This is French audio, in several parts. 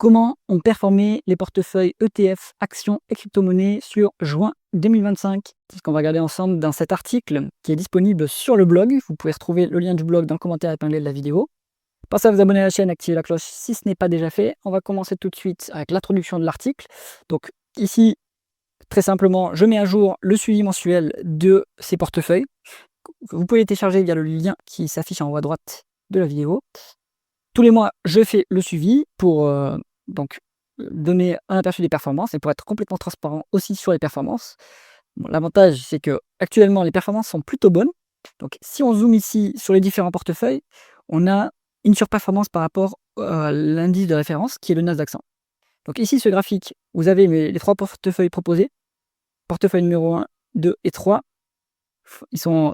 comment ont performé les portefeuilles ETF, actions et crypto-monnaies sur juin 2025. C'est ce qu'on va regarder ensemble dans cet article qui est disponible sur le blog. Vous pouvez retrouver le lien du blog dans le commentaire épinglé de la vidéo. Pensez à vous abonner à la chaîne, activer la cloche si ce n'est pas déjà fait. On va commencer tout de suite avec l'introduction de l'article. Donc ici, très simplement, je mets à jour le suivi mensuel de ces portefeuilles. Vous pouvez les télécharger via le lien qui s'affiche en haut à droite de la vidéo. Tous les mois, je fais le suivi pour donner un aperçu des performances et pour être complètement transparent aussi sur les performances. Bon, l'avantage, c'est que actuellement les performances sont plutôt bonnes. Donc, si on zoome ici sur les différents portefeuilles, on a une surperformance par rapport à l'indice de référence qui est le Nasdaq 100. Donc ici, ce graphique, vous avez les trois portefeuilles proposés. Portefeuille numéro 1, 2 et 3.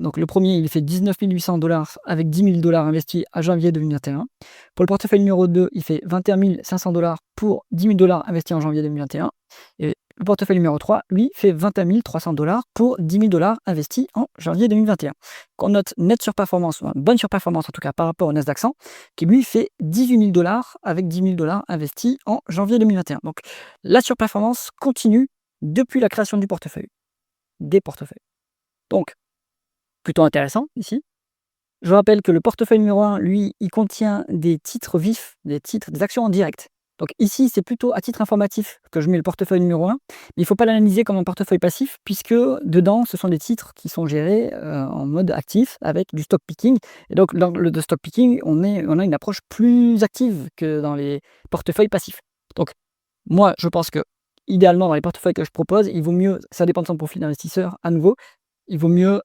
Donc le premier, il fait 19 800 $ avec 10 000 $ investis à janvier 2021. Pour le portefeuille numéro 2, il fait 21 500 $ pour 10 000 $ investis en janvier 2021. Et le portefeuille numéro 3, lui, fait 21 300 $ pour 10 000 $ investis en janvier 2021. On note nette surperformance, une bonne surperformance en tout cas par rapport au Nasdaq 100, qui lui fait 18 000 $ avec 10 000 $ investis en janvier 2021. Donc la surperformance continue depuis la création du portefeuille, des portefeuilles. Donc, plutôt intéressant ici. Je rappelle que le portefeuille numéro 1, lui, il contient des titres vifs, des actions en direct. Donc ici, c'est plutôt à titre informatif que je mets le portefeuille numéro 1, mais il ne faut pas l'analyser comme un portefeuille passif, puisque dedans, ce sont des titres qui sont gérés en mode actif avec du stock picking. Et donc, dans le stock picking, on a une approche plus active que dans les portefeuilles passifs. Donc, moi, je pense que idéalement, dans les portefeuilles que je propose, il vaut mieux, ça dépend de son profil d'investisseur à nouveau, il vaut mieux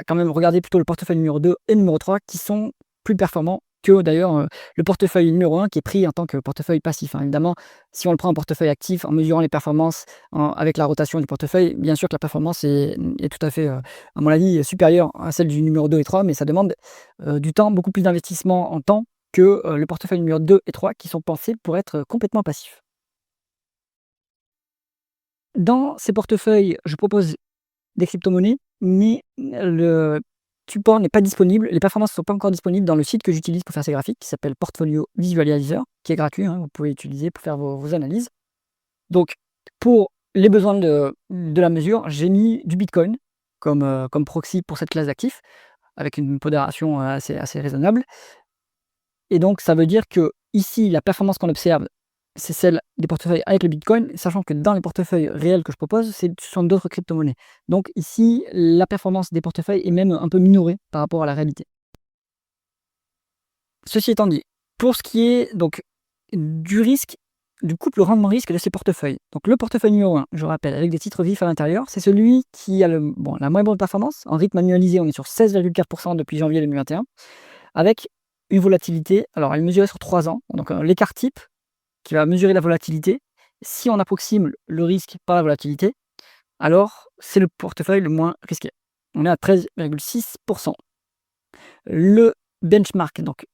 quand même regarder plutôt le portefeuille numéro 2 et numéro 3 qui sont plus performants que d'ailleurs le portefeuille numéro 1 qui est pris en tant que portefeuille passif. Évidemment, si on le prend en portefeuille actif, en mesurant les performances avec la rotation du portefeuille, bien sûr que la performance est tout à fait, à mon avis, supérieure à celle du numéro 2 et 3, mais ça demande du temps, beaucoup plus d'investissement en temps que le portefeuille numéro 2 et 3 qui sont pensés pour être complètement passifs. Dans ces portefeuilles, je propose des crypto-monnaies, mais le support n'est pas disponible, les performances ne sont pas encore disponibles dans le site que j'utilise pour faire ces graphiques, qui s'appelle Portfolio Visualizer, qui est gratuit, vous pouvez utiliser pour faire vos analyses. Donc, pour les besoins de la mesure, j'ai mis du Bitcoin comme proxy pour cette classe d'actifs, avec une modération assez raisonnable. Et donc, ça veut dire que ici, la performance qu'on observe, c'est celle des portefeuilles avec le Bitcoin, sachant que dans les portefeuilles réels que je propose, ce sont d'autres crypto-monnaies. Donc ici, la performance des portefeuilles est même un peu minorée par rapport à la réalité. Ceci étant dit, pour ce qui est donc du risque, du couple rendement-risque de ces portefeuilles. Donc le portefeuille numéro 1, je rappelle, avec des titres vifs à l'intérieur, c'est celui qui a la moins bonne performance. En rythme annualisé, on est sur 16,4% depuis janvier 2021, avec une volatilité, alors elle est mesurée sur 3 ans, donc l'écart type, qui va mesurer la volatilité. Si on approxime le risque par la volatilité, alors c'est le portefeuille le moins risqué. On est à 13,6%. Le benchmark, donc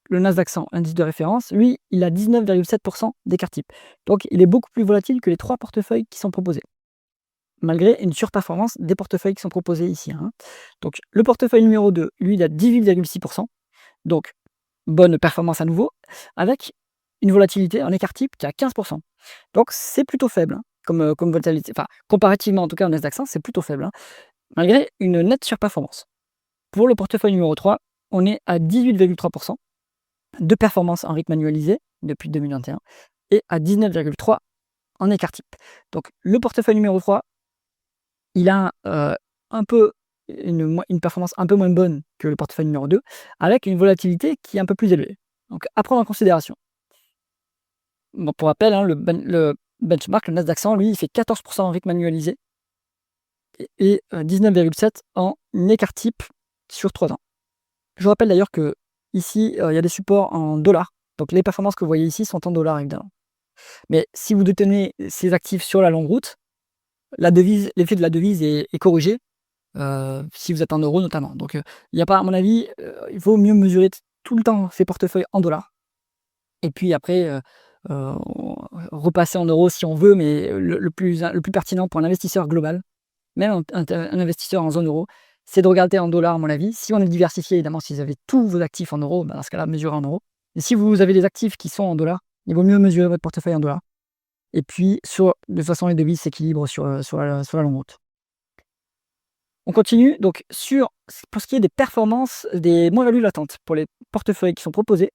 le Nasdaq 100, indice de référence, lui, il a 19,7% d'écart type. Donc il est beaucoup plus volatile que les 3 portefeuilles qui sont proposés, malgré une surperformance des portefeuilles qui sont proposés ici. Donc le portefeuille numéro 2, lui, il a 18,6%. Donc bonne performance à nouveau, avec une volatilité, un écart type qui est à 15%. Donc c'est plutôt faible comme volatilité. Enfin, comparativement en tout cas au Nasdaq 100, c'est plutôt faible, malgré une nette surperformance. Pour le portefeuille numéro 3, on est à 18,3% de performance en rythme annualisé depuis 2021 et à 19,3% en écart type. Donc le portefeuille numéro 3, il a un peu une performance un peu moins bonne que le portefeuille numéro 2, avec une volatilité qui est un peu plus élevée. Donc à prendre en considération. Bon, pour rappel, le benchmark, le Nasdaq 100, lui, il fait 14% en rythme annualisé et 19,7% en écart type sur 3 ans. Je rappelle d'ailleurs que ici, il y a des supports en dollars. Donc les performances que vous voyez ici sont en dollars, évidemment. Mais si vous détenez ces actifs sur la longue route, l'effet de la devise est corrigé, si vous êtes en euros notamment. Donc il n'y a pas, à mon avis, il vaut mieux mesurer tout le temps ces portefeuilles en dollars. Et puis après, repasser en euros si on veut, mais le plus pertinent pour un investisseur global, même un investisseur en zone euro, c'est de regarder en dollars, à mon avis. Si on est diversifié, évidemment, si vous avez tous vos actifs en euros, dans ce cas-là, mesurez en euros. Et si vous avez des actifs qui sont en dollars, Il vaut mieux mesurer votre portefeuille en dollars. Et puis, de toute façon, les devises s'équilibrent sur la longue route. On continue, donc pour ce qui est des performances des moins-values latentes pour les portefeuilles qui sont proposés.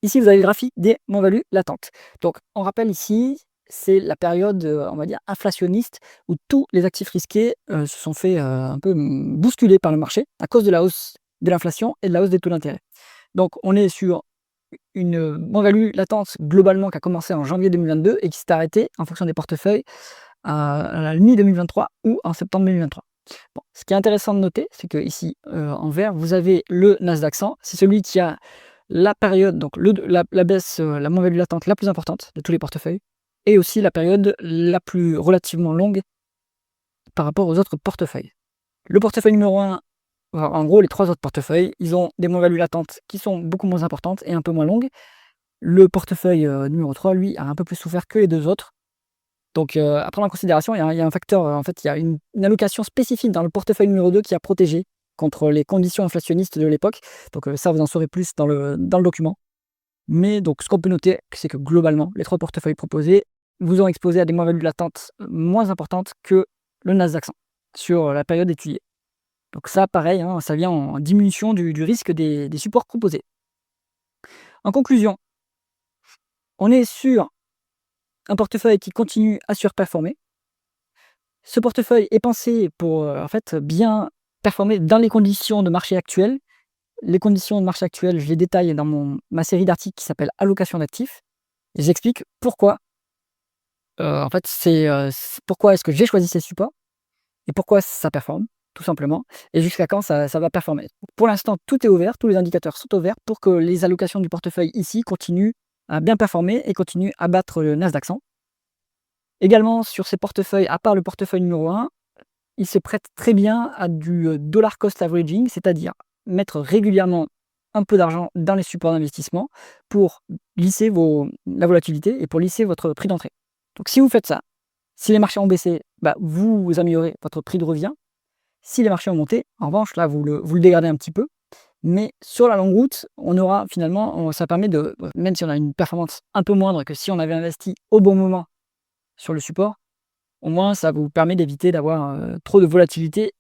Ici, vous avez le graphique des moins-values latentes. Donc, on rappelle ici, c'est la période, on va dire, inflationniste, où tous les actifs risqués se sont fait un peu bousculer par le marché à cause de la hausse de l'inflation et de la hausse des taux d'intérêt. Donc, on est sur une moins-value latente globalement qui a commencé en janvier 2022 et qui s'est arrêtée en fonction des portefeuilles à la mi-2023 ou en septembre 2023. Bon, ce qui est intéressant de noter, c'est que ici, en vert, vous avez le Nasdaq 100. C'est celui qui a la période, donc la baisse, la moins-value latente la plus importante de tous les portefeuilles, et aussi la période la plus relativement longue par rapport aux autres portefeuilles. Le portefeuille numéro 1, en gros, les 3 autres portefeuilles, ils ont des moins-values latentes qui sont beaucoup moins importantes et un peu moins longues. Le portefeuille numéro 3, lui, a un peu plus souffert que les 2 autres. Donc, à prendre en considération, il y a un facteur, en fait, il y a une allocation spécifique dans le portefeuille numéro 2 qui a protégé contre les conditions inflationnistes de l'époque. Donc, ça, vous en saurez plus dans le document. Mais donc, ce qu'on peut noter, c'est que globalement, les 3 portefeuilles proposés vous ont exposé à des moins-values latentes moins importantes que le Nasdaq 100 sur la période étudiée. Donc ça, pareil, hein, ça vient en diminution du risque des supports proposés. En conclusion, on est sur un portefeuille qui continue à surperformer. Ce portefeuille est pensé pour en fait bien performer dans les conditions de marché actuelles. Les conditions de marché actuelles, je les détaille dans ma série d'articles qui s'appelle Allocation d'actifs. Et j'explique pourquoi. En fait, pourquoi est-ce que j'ai choisi ces supports et pourquoi ça performe, tout simplement, et jusqu'à quand ça va performer. Pour l'instant, tout est ouvert, tous les indicateurs sont ouverts pour que les allocations du portefeuille ici continuent à bien performer et continuent à battre le Nasdaq 100. Également, sur ces portefeuilles, à part le portefeuille numéro 1, il se prête très bien à du dollar cost averaging, c'est-à-dire mettre régulièrement un peu d'argent dans les supports d'investissement pour lisser la volatilité et pour lisser votre prix d'entrée. Donc si vous faites ça, si les marchés ont baissé, vous améliorez votre prix de revient. Si les marchés ont monté, en revanche, là, vous le dégradez un petit peu. Mais sur la longue route, on aura finalement, ça permet de, même si on a une performance un peu moindre que si on avait investi au bon moment sur le support, au moins ça vous permet d'éviter d'avoir trop de volatilité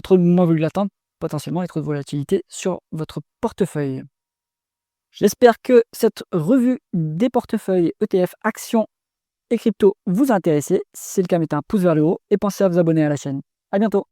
trop de moins-value latente potentiellement et trop de volatilité sur votre portefeuille. J'espère que cette revue des portefeuilles ETF, actions et crypto vous a intéressé. Si c'est le cas, mettez un pouce vers le haut et pensez à vous abonner à la chaîne. À bientôt.